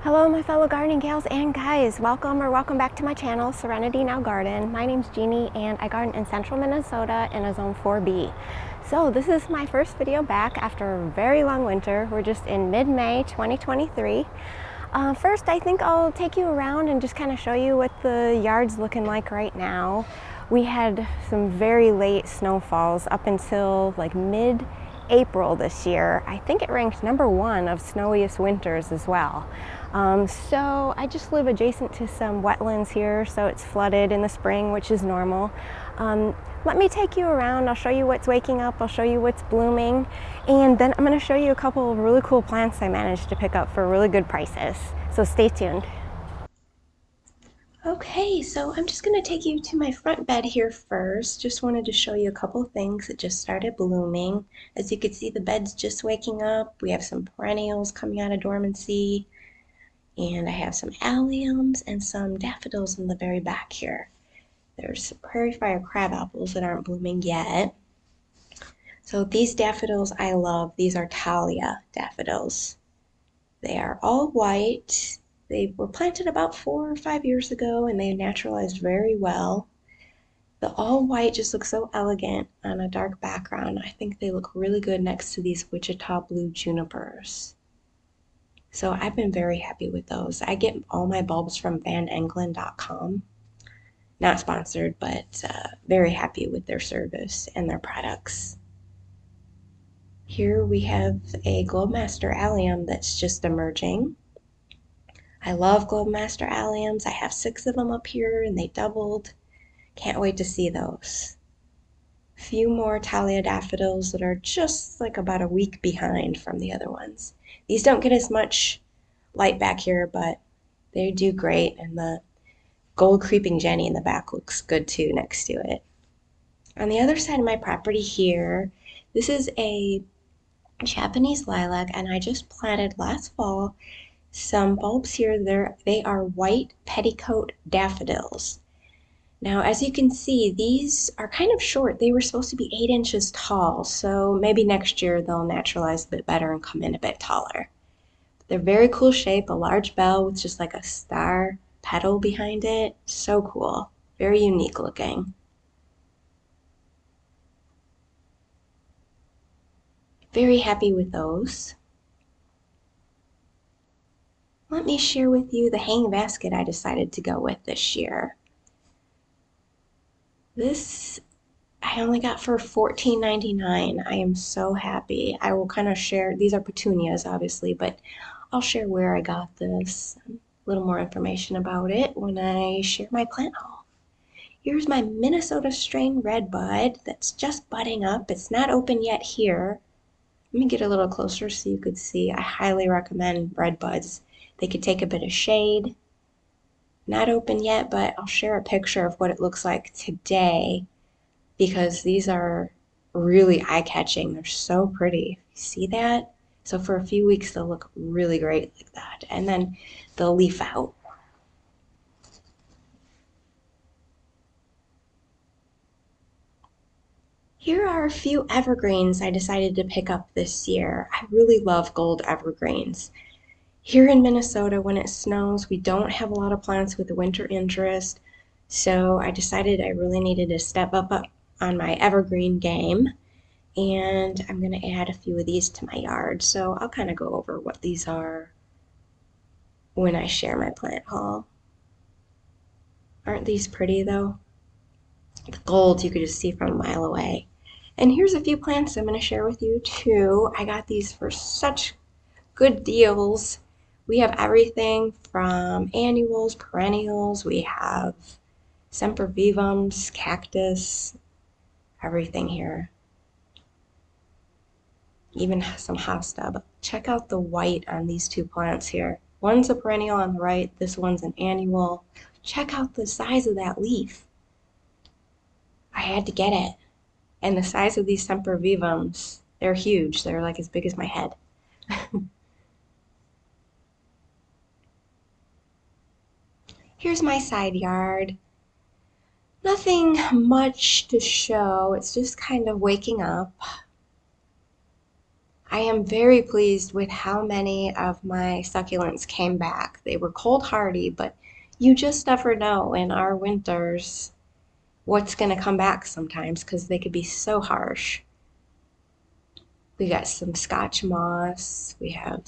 Hello my fellow gardening gals and guys, welcome back to my channel, Serenity Now Garden. My name's Jeannie and I garden in central Minnesota in a zone 4B. So this is my first video back after a very long winter. We're just in mid-May 2023. First, I think I'll take you around and just kind of show you what the yard's looking like right now. We had some very late snowfalls up until like mid-April this year. I think it ranked #1 of snowiest winters as well. So I just live adjacent to some wetlands here, so it's flooded in the spring, which is normal. Let me take you around. I'll show you what's waking up, I'll show you what's blooming, and then I'm going to show you a couple of really cool plants I managed to pick up for really good prices. So stay tuned. Okay, so I'm just going to take you to my front bed here first. Just wanted to show you a couple of things that just started blooming. As you can see, the bed's just waking up. We have some perennials coming out of dormancy. And I have some alliums and some daffodils in the very back here. There's prairie fire crab apples that aren't blooming yet. So these daffodils I love. These are Thalia Daffodils. They are all white. They were planted about 4 or 5 years ago and they naturalized very well. The all white just looks so elegant on a dark background. I think they look really good next to these Wichita blue junipers. So I've been very happy with those. I get all my bulbs from vanengelen.com. Not sponsored, but very happy with their service and their products. Here we have a Globemaster allium that's just emerging. I love Globemaster alliums. I have 6 of them up here and they doubled. Can't wait to see those. A few more Thalia Daffodils that are just like about a week behind from the other ones. These don't get as much light back here, but they do great, and the gold creeping Jenny in the back looks good too next to it. On the other side of my property here, this is a Japanese lilac, and I just planted last fall some bulbs here. They are white petticoat daffodils. Now, as you can see, these are kind of short. They were supposed to be 8 inches tall, so maybe next year they'll naturalize a bit better and come in a bit taller. They're very cool shape, a large bell with just like a star petal behind it. So cool. Very unique looking. Very happy with those. Let me share with you the hanging basket I decided to go with this year. This I only got for $14.99. I am so happy. I will kind of share, these are petunias obviously, but I'll share where I got this, a little more information about it when I share my plant haul. Here's my Minnesota strain redbud that's just budding up. It's not open yet here. Let me get a little closer so you could see. I highly recommend redbuds. They could take a bit of shade. Not open yet, but I'll share a picture of what it looks like today because these are really eye-catching. They're so pretty. You see that? So for a few weeks they'll look really great like that, and then they'll leaf out. Here are a few evergreens I decided to pick up this year. I really love gold evergreens. Here in Minnesota, when it snows, we don't have a lot of plants with winter interest, so I decided I really needed to step up on my evergreen game, and I'm going to add a few of these to my yard. So I'll kind of go over what these are when I share my plant haul. Aren't these pretty though? The gold you could just see from a mile away. And here's a few plants I'm going to share with you too. I got these for such good deals. We have everything from annuals, perennials, we have sempervivums, cactus, everything here. Even some hosta, but check out the white on these 2 plants here. One's a perennial on the right, this one's an annual. Check out the size of that leaf. I had to get it. And the size of these sempervivums, they're huge. They're like as big as my head. Here's my side yard. Nothing much to show. It's just kind of waking up. I am very pleased with how many of my succulents came back. They were cold hardy, but you just never know in our winters what's going to come back sometimes because they could be so harsh. We got some Scotch moss. We have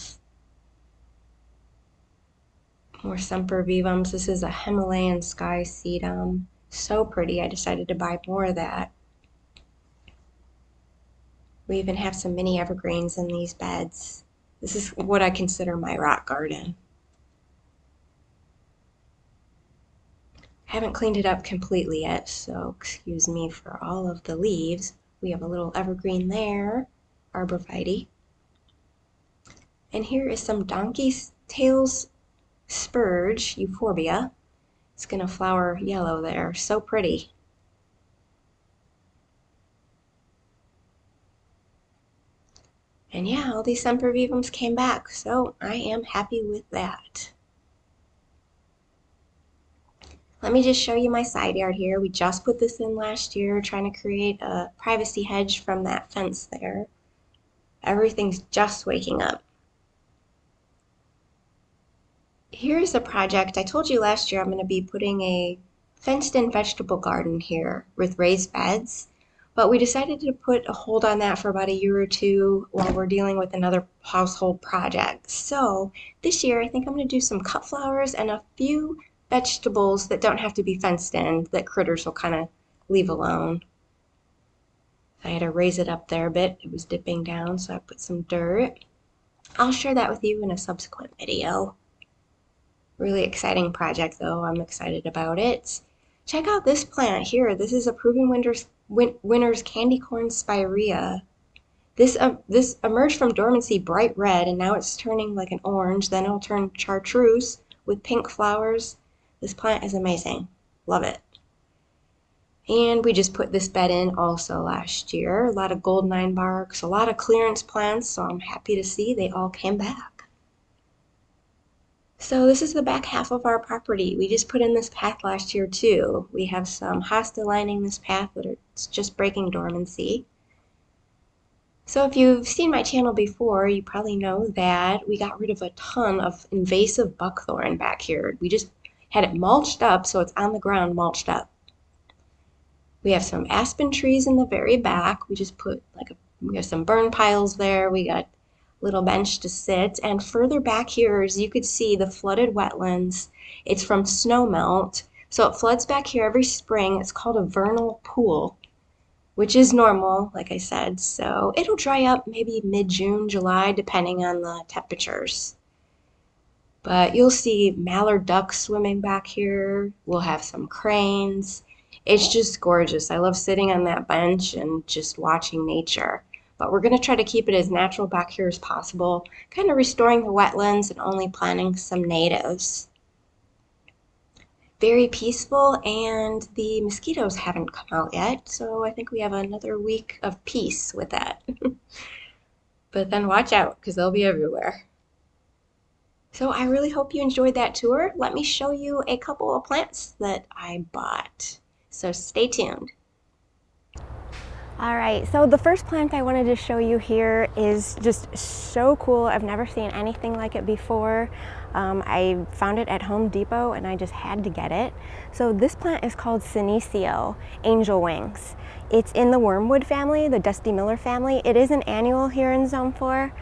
more sempervivums. This is a Himalayan sky sedum. So pretty. I decided to buy more of that. We even have some mini evergreens in these beds. This is what I consider my rock garden. Haven't cleaned it up completely yet, so excuse me for all of the leaves. We have a little evergreen there, arborvitae. And here is some donkey's tails spurge, euphorbia. It's gonna flower yellow there, so pretty. And yeah, all these sempervivums came back, so I am happy with that. Let me just show you my side yard here. We just put this in last year, trying to create a privacy hedge from that fence there. Everything's just waking up. Here's a project. I told you last year I'm going to be putting a fenced-in vegetable garden here with raised beds, but we decided to put a hold on that for about a year or two while we're dealing with another household project. So this year I think I'm going to do some cut flowers and a few vegetables that don't have to be fenced in, that critters will kind of leave alone. I had to raise it up there a bit. It was dipping down, so I put some dirt. I'll share that with you in a subsequent video. Really exciting project though. I'm excited about it. Check out this plant here. This is a proven winner's candy corn spirea. This emerged from dormancy bright red, and now it's turning like an orange. Then it'll turn chartreuse with pink flowers. This plant is amazing. Love it. And we just put this bed in also last year. A lot of goldeneye barks, a lot of clearance plants, so I'm happy to see they all came back. So this is the back half of our property. We just put in this path last year too. We have some hosta lining this path that are just breaking dormancy. So if you've seen my channel before, you probably know that we got rid of a ton of invasive buckthorn back here. We just had it mulched up, so it's on the ground mulched up. We have some aspen trees in the very back. We just put we have some burn piles there. We got a little bench to sit. And further back here, as you could see, the flooded wetlands. It's from snow melt. So it floods back here every spring. It's called a vernal pool, which is normal, like I said. So it'll dry up maybe mid-June, July, depending on the temperatures. But you'll see mallard ducks swimming back here. We'll have some cranes. It's just gorgeous. I love sitting on that bench and just watching nature. But we're going to try to keep it as natural back here as possible, kind of restoring the wetlands and only planting some natives. Very peaceful, and the mosquitoes haven't come out yet, so I think we have another week of peace with that. But then watch out, because they'll be everywhere. So I really hope you enjoyed that tour. Let me show you a couple of plants that I bought. So stay tuned. All right, so the first plant I wanted to show you here is just so cool. I've never seen anything like it before. I found it at Home Depot and I just had to get it. So this plant is called Senecio, angel wings. It's in the wormwood family, the Dusty Miller family. It is an annual here in Zone 4,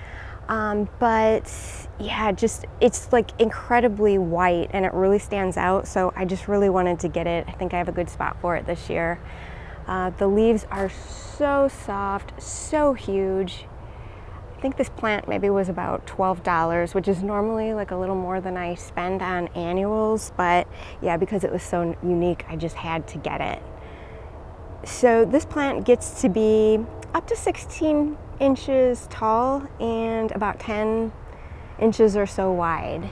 but yeah, it's like incredibly white and it really stands out. So I just really wanted to get it. I think I have a good spot for it this year. The leaves are so soft, so huge. I think this plant maybe was about $12, which is normally like a little more than I spend on annuals, but yeah, because it was so unique, I just had to get it. So this plant gets to be up to 16 inches tall and about 10 inches or so wide.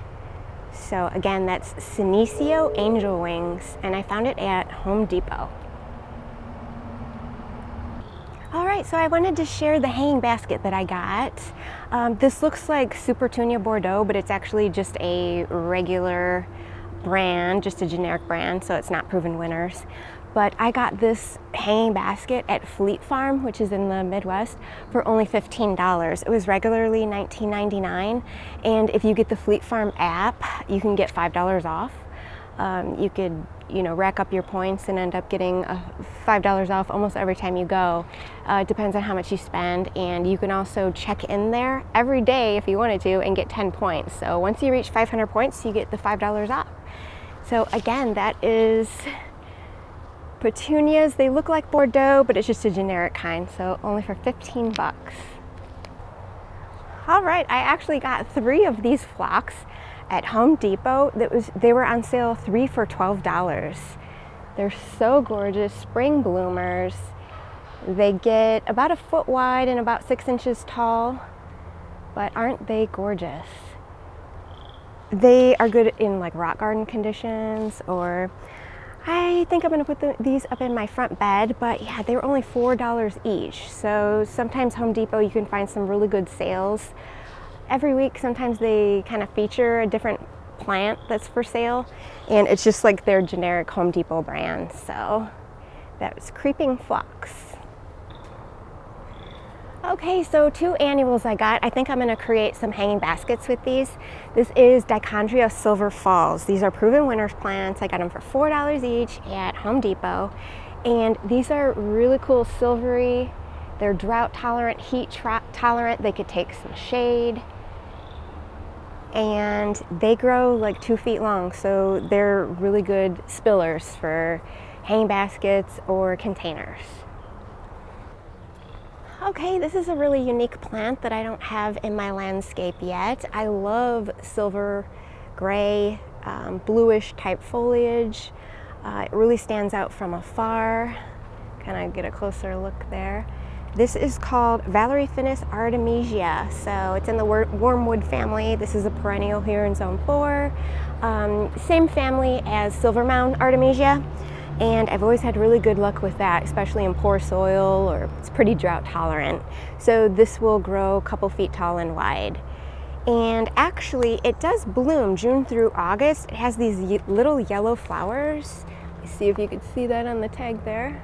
So again, that's Senecio angel wings, and I found it at Home Depot. All right, so I wanted to share the hanging basket that I got. This looks like Supertunia Bordeaux, but it's actually just a regular brand, just a generic brand, so it's not proven winners. but I got this hanging basket at Fleet Farm, which is in the Midwest, for only $15. It was regularly $19.99, and if you get the Fleet Farm app, you can get $5 off. You could, rack up your points and end up getting $5 off almost every time you go. It depends on how much you spend, and you can also check in there every day if you wanted to and get 10 points. So once you reach 500 points, you get the $5 off. So again, that is petunias. They look like Bordeaux, but it's just a generic kind, so only for 15 bucks. All right, I actually got 3 of these phlox at Home Depot. They were on sale 3 for $12. They're so gorgeous, spring bloomers. They get about a foot wide and about 6 inches tall, but aren't they gorgeous? They are good in like rock garden conditions, or I think I'm gonna put these up in my front bed, but yeah, they were only $4 each. So sometimes Home Depot, you can find some really good sales. Every week, sometimes they kind of feature a different plant that's for sale, and it's just like their generic Home Depot brand. So that was creeping phlox. Okay, so 2 annuals I got. I think I'm gonna create some hanging baskets with these. This is Dichondria Silver Falls. These are proven winners plants. I got them for $4 each at Home Depot. And these are really cool silvery. They're drought tolerant, heat tolerant. They could take some shade. And they grow like 2 feet long, so they're really good spillers for hanging baskets or containers. Okay, this is a really unique plant that I don't have in my landscape yet. I love silver, gray, bluish type foliage. It really stands out from afar. Kind of get a closer look there. This is called Valerifinus artemisia. So it's in the wormwood family. This is a perennial here in Zone 4. Same family as silver mound artemisia. And I've always had really good luck with that, especially in poor soil, or it's pretty drought tolerant. So this will grow a couple feet tall and wide. And actually it does bloom June through August. It has these little yellow flowers. Let's see if you could see that on the tag there.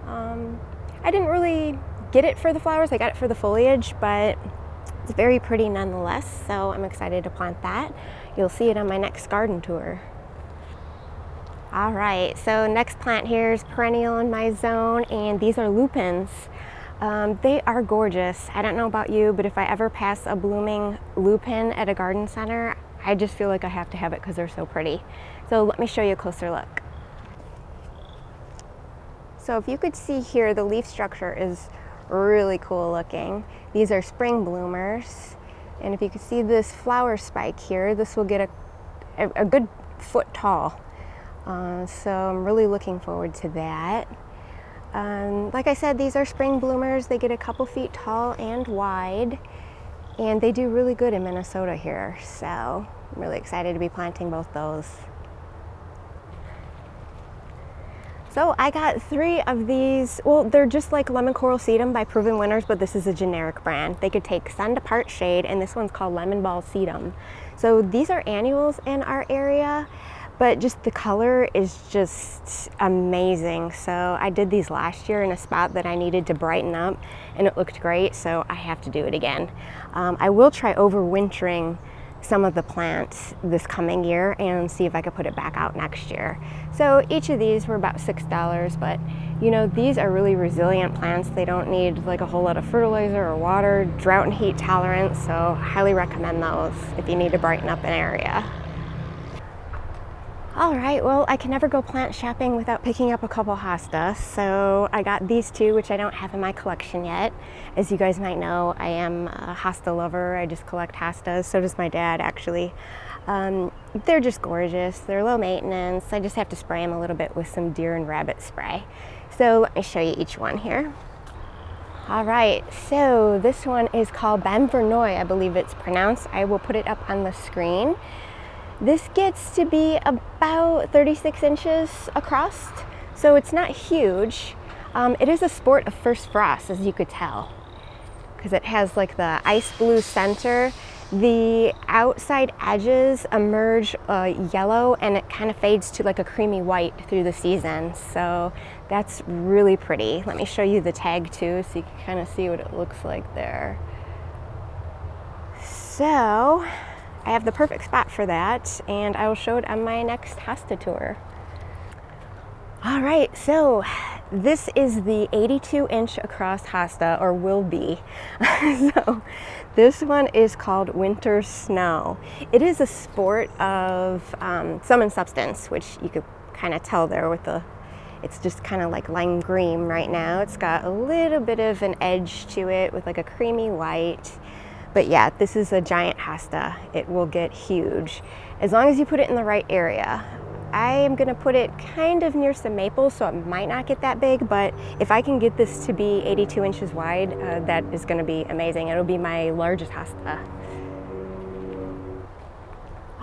I didn't really get it for the flowers, I got it for the foliage, but it's very pretty nonetheless, so I'm excited to plant that. You'll see it on my next garden tour. All right, so next plant here is perennial in my zone, and these are lupins. They are gorgeous. I don't know about you, but if I ever pass a blooming lupin at a garden center, I just feel like I have to have it because they're so pretty. So let me show you a closer look. So if you could see here, the leaf structure is really cool looking. These are spring bloomers. And if you could see this flower spike here, this will get a good foot tall. So I'm really looking forward to that. Like I said, these are spring bloomers. They get a couple feet tall and wide, and they do really good in Minnesota here. So I'm really excited to be planting both those. So I got 3 of these. Well, they're just like Lemon Coral Sedum by Proven Winners, but this is a generic brand. They could take sun to part shade, and this one's called Lemon Ball Sedum. So these are annuals in our area, but just the color is just amazing. So I did these last year in a spot that I needed to brighten up, and it looked great, so I have to do it again. I will try overwintering some of the plants this coming year and see if I could put it back out next year. So each of these were about $6, but these are really resilient plants. They don't need like a whole lot of fertilizer or water, drought and heat tolerant, so highly recommend those if you need to brighten up an area. All right, well, I can never go plant shopping without picking up a couple hostas. So I got these 2, which I don't have in my collection yet. As you guys might know, I am a hosta lover. I just collect hostas. So does my dad, actually. They're just gorgeous. They're low maintenance. I just have to spray them a little bit with some deer and rabbit spray. So let me show you each one here. All right, so this one is called Benvernoy, I believe it's pronounced. I will put it up on the screen. This gets to be about 36 inches across, so it's not huge. It is a sport of first frost, as you could tell, because it has like the ice blue center, The outside edges emerge yellow, and it kind of fades to like a creamy white through the season. So that's really pretty. Let me show you the tag too, so you can kind of see what it looks like there. So I have the perfect spot for that, and I will show it on my next Hosta tour. All right, so this is the 82-inch across Hosta, or will be. So this one is called Winter Snow. It is a sport of sum and substance, which you could kind of tell there with the, it's just kind of like lime green right now. It's got a little bit of an edge to it with like a creamy white. But yeah, this is a giant hosta. It will get huge as long as you put it in the right area. I am gonna put it kind of near some maples, so it might not get that big, but if I can get this to be 82 inches wide, that is gonna be amazing. It'll be my largest hosta.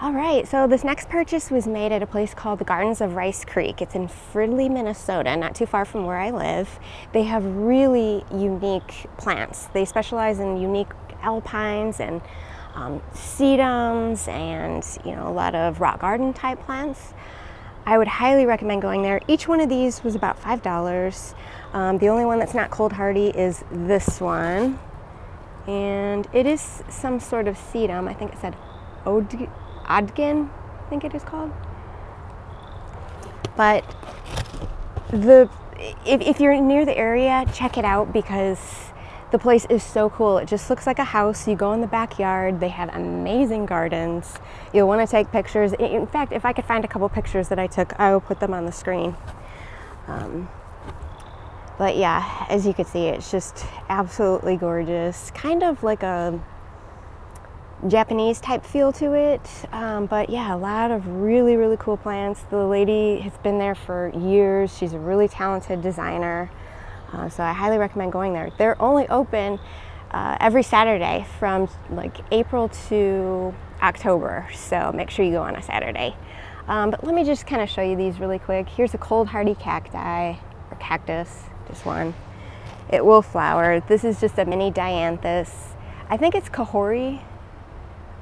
All right, so this next purchase was made at a place called the Gardens of Rice Creek. It's in Fridley, Minnesota, not too far from where I live. They have really unique plants. They specialize in unique alpines and sedums and, you know, a lot of rock garden type plants. I would highly recommend going there. Each one of these was about $5. The only one that's not cold hardy is this one, and it is some sort of sedum. I think it said Ogon, I think it is called. But if you're near the area, check it out because the place is so cool. It just looks like a house. You go in the backyard. They have amazing gardens. You'll want to take pictures. In fact, if I could find a couple pictures that I took, I will put them on the screen. But yeah, as you can see, it's just absolutely gorgeous. Kind of like a Japanese type feel to it. But yeah, a lot of really, really cool plants. The lady has been there for years. She's a really talented designer. So I highly recommend going there. They're only open every Saturday from like April to October. So make sure you go on a Saturday. But let me just kind of show you these really quick. Here's a cold hardy cacti, or cactus, just one. It will flower. This is just a mini Dianthus. I think it's Kahori.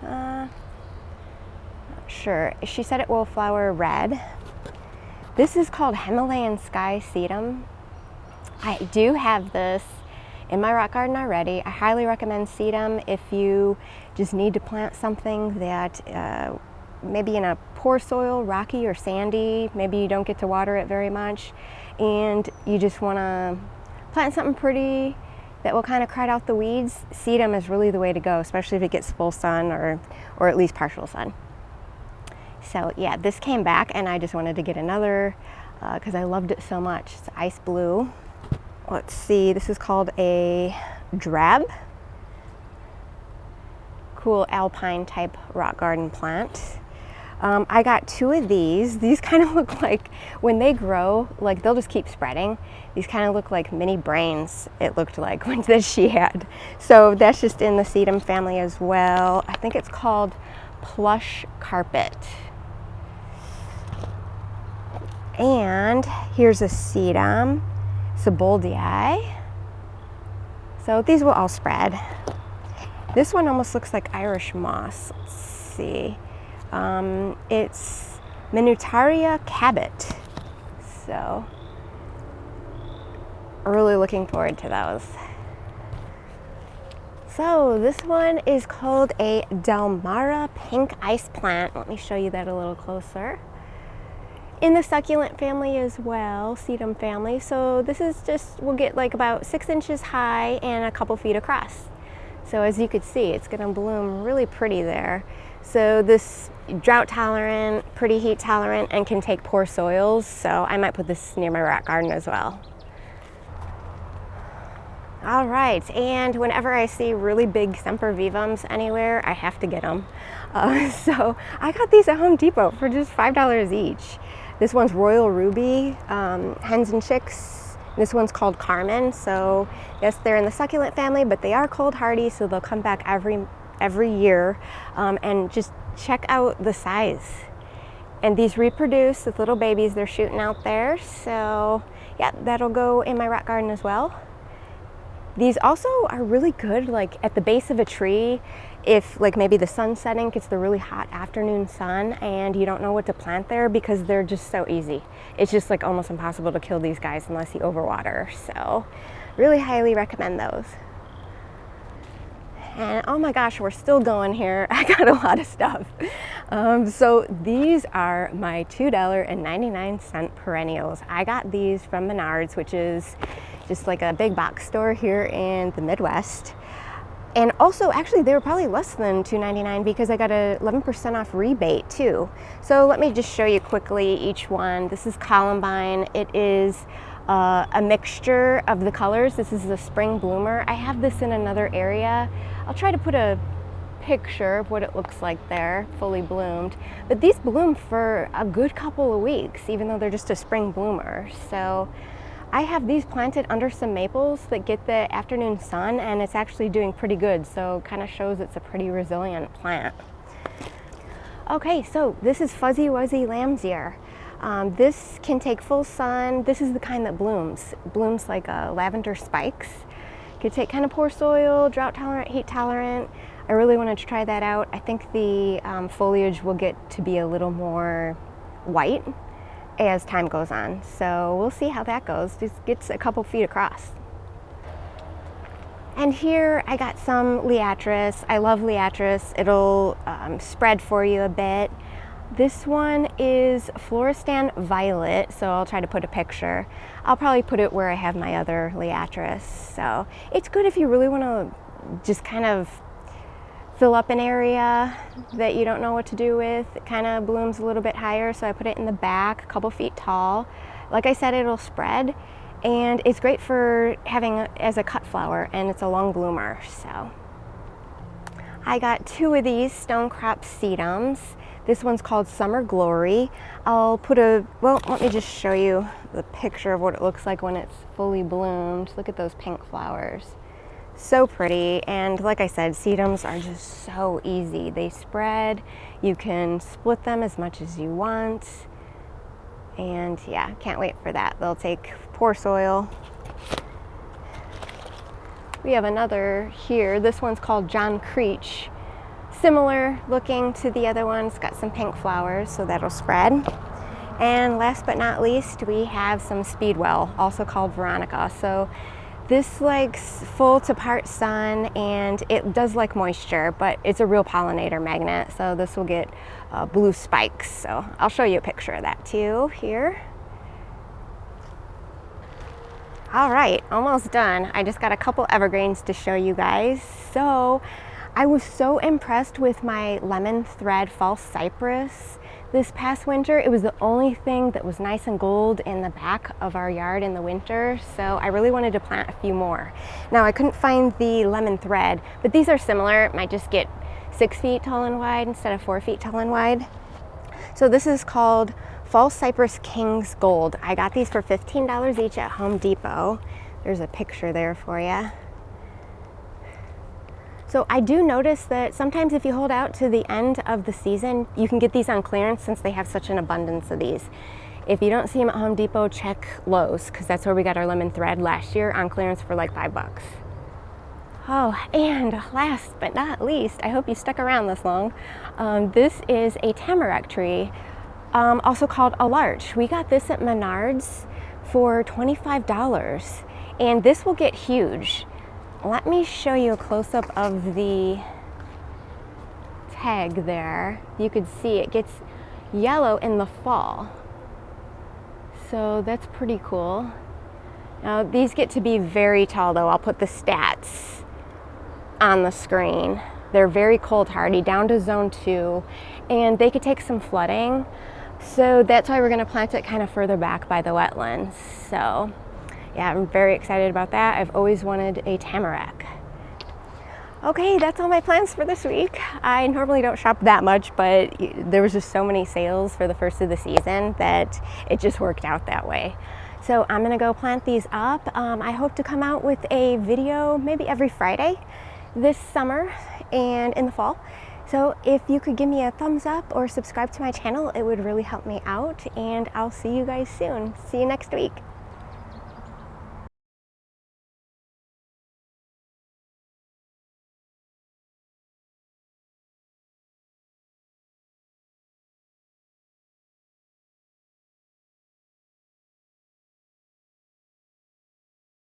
Not sure. She said it will flower red. This is called Himalayan Sky Sedum. I do have this in my rock garden already. I highly recommend sedum if you just need to plant something that maybe in a poor soil, rocky or sandy, maybe you don't get to water it very much, and you just want to plant something pretty that will kind of crowd out the weeds. Sedum is really the way to go, especially if it gets full sun or at least partial sun. So yeah, this came back and I just wanted to get another because I loved it so much. It's ice blue. Let's see, this is called a drab. Cool alpine type rock garden plant. I got two of these. These kind of look like, when they grow, like they'll just keep spreading. These kind of look like mini brains, it looked like, that she had. So that's just in the sedum family as well. I think it's called plush carpet. And here's a Sedum Sieboldii. So these will all spread. This one almost looks like Irish moss. Let's see. It's Minuartia Cabot. So really looking forward to those. So this one is called a Delmara pink ice plant. Let me show you that a little closer. In the succulent family as well, sedum family. So this is just, we'll get like about 6 inches high and a couple feet across. So as you can see, it's gonna bloom really pretty there. So this drought tolerant, pretty heat tolerant, and can take poor soils. So I might put this near my rock garden as well. All right, and whenever I see really big sempervivums anywhere, I have to get them. So I got these at Home Depot for just $5 each. This one's Royal Ruby, hens and chicks. This one's called Carmen. So yes, they're in the succulent family, but they are cold hardy, so they'll come back every year. And just check out the size. And these reproduce with little babies they're shooting out there. So yeah, that'll go in my rock garden as well. These also are really good, like at the base of a tree. if like maybe the sun's setting, gets the really hot afternoon sun and you don't know what to plant there, because they're just so easy. It's just like almost impossible to kill these guys unless you overwater. So really highly recommend those. And oh my gosh, we're still going here. I got a lot of stuff. So these are my $2.99 perennials. I got these from Menards, which is just like a big box store here in the Midwest. And also, actually, they were probably less than $2.99 because I got a 11% off rebate too. So let me just show you quickly each one. This is Columbine. It is a mixture of the colors. This is the spring bloomer. I have this in another area. I'll try to put a picture of what it looks like there, fully bloomed. But these bloom for a good couple of weeks, even though they're just a spring bloomer. So I have these planted under some maples that get the afternoon sun, and it's actually doing pretty good. So kind of shows it's a pretty resilient plant. Okay, so this is Fuzzy Wuzzy Lamb's Ear. This can take full sun. This is the kind that blooms like lavender spikes. Could take kind of poor soil, drought tolerant, heat tolerant. I really wanted to try that out. I think the foliage will get to be a little more white as time goes on. So we'll see how that goes. Just gets a couple feet across. And here I got some Liatris. I love Liatris. It'll spread for you a bit. This one is Floristan Violet, so I'll try to put a picture. I'll probably put it where I have my other Liatris. So it's good if you really want to just kind of fill up an area that you don't know what to do with. It kind of blooms a little bit higher, so I put it in the back, a couple feet tall. Like I said, it'll spread, and it's great for having as a cut flower, and it's a long bloomer. So I got 2 of these Stonecrop sedums. This one's called Summer Glory. I'll put let me just show you the picture of what it looks like when it's fully bloomed. Look at those pink flowers. So pretty. And like I said, sedums are just so easy. They spread. You can split them as much as you want. And yeah, can't wait for that. They'll take poor soil. We have another here. This one's called John Creech. Similar looking to the other one. It's got some pink flowers, so that'll spread. And last but not least, we have some Speedwell, also called Veronica. So this likes full to part sun, and it does like moisture, but it's a real pollinator magnet. So this will get blue spikes. So I'll show you a picture of that too here. All right, almost done. I just got a couple evergreens to show you guys. So I was so impressed with my lemon thread false cypress this past winter. It was the only thing that was nice and gold in the back of our yard in the winter, so I really wanted to plant a few more. Now I couldn't find the lemon thread, but these are similar. It might just get 6 feet tall and wide instead of 4 feet tall and wide. So this is called False Cypress King's Gold. I got these for $15 each at Home Depot. There's a picture there for you. So I do notice that sometimes if you hold out to the end of the season, you can get these on clearance since they have such an abundance of these. If you don't see them at Home Depot, check Lowe's, because that's where we got our lemon thread last year on clearance for like $5. Oh, and last but not least, I hope you stuck around this long. This is a tamarack tree, also called a larch. We got this at Menards for $25, and this will get huge. Let me show you a close-up of the tag there. You could see it gets yellow in the fall. So that's pretty cool. Now these get to be very tall though. I'll put the stats on the screen. They're very cold hardy, down to zone 2, and they could take some flooding. So that's why we're gonna plant it kind of further back by the wetlands. So yeah, I'm very excited about that. I've always wanted a tamarack. Okay, that's all my plans for this week. I normally don't shop that much, but there was just so many sales for the first of the season that it just worked out that way. So I'm gonna go plant these up. I hope to come out with a video maybe every Friday this summer and in the fall. So if you could give me a thumbs up or subscribe to my channel, it would really help me out, and I'll see you guys soon. See you next week.